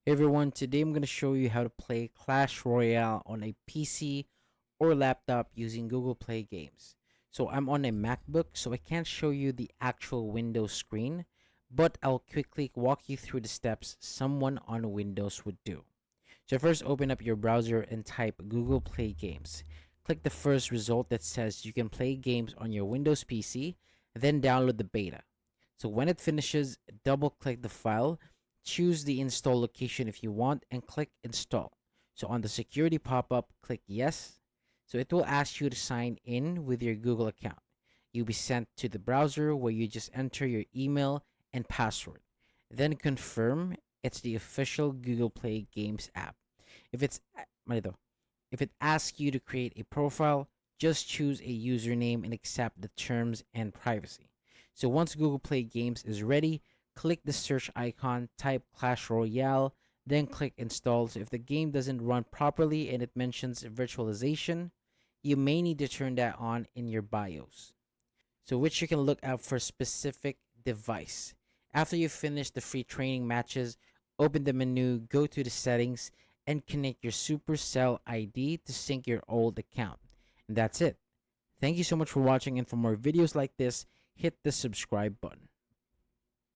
Hey everyone, today I'm going to show you how to play Clash Royale on a PC or laptop using Google Play Games. So I'm on a MacBook, so I can't show you the actual Windows screen, but I'll quickly walk you through the steps someone on Windows would do. So first open up your browser and type Google Play Games. Click the first result that says you can play games on your Windows PC, then download the beta. So when it finishes, double click the file, choose the install location if you want, and click install. So on the security pop-up, click yes. So it will ask you to sign in with your Google account. You'll be sent to the browser where you just enter your email and password. Then confirm it's the official Google Play Games app. If it's if it asks you to create a profile, just choose a username and accept the terms and privacy. So once Google Play Games is ready, click the search icon, type Clash Royale, then click install. So if the game doesn't run properly and it mentions virtualization, you may need to turn that on in your BIOS. So which you can look out for specific device. After you finish the free training matches, open the menu, go to the settings, and connect your Supercell ID to sync your old account. And that's it. Thank you so much for watching, and for more videos like this, hit the subscribe button.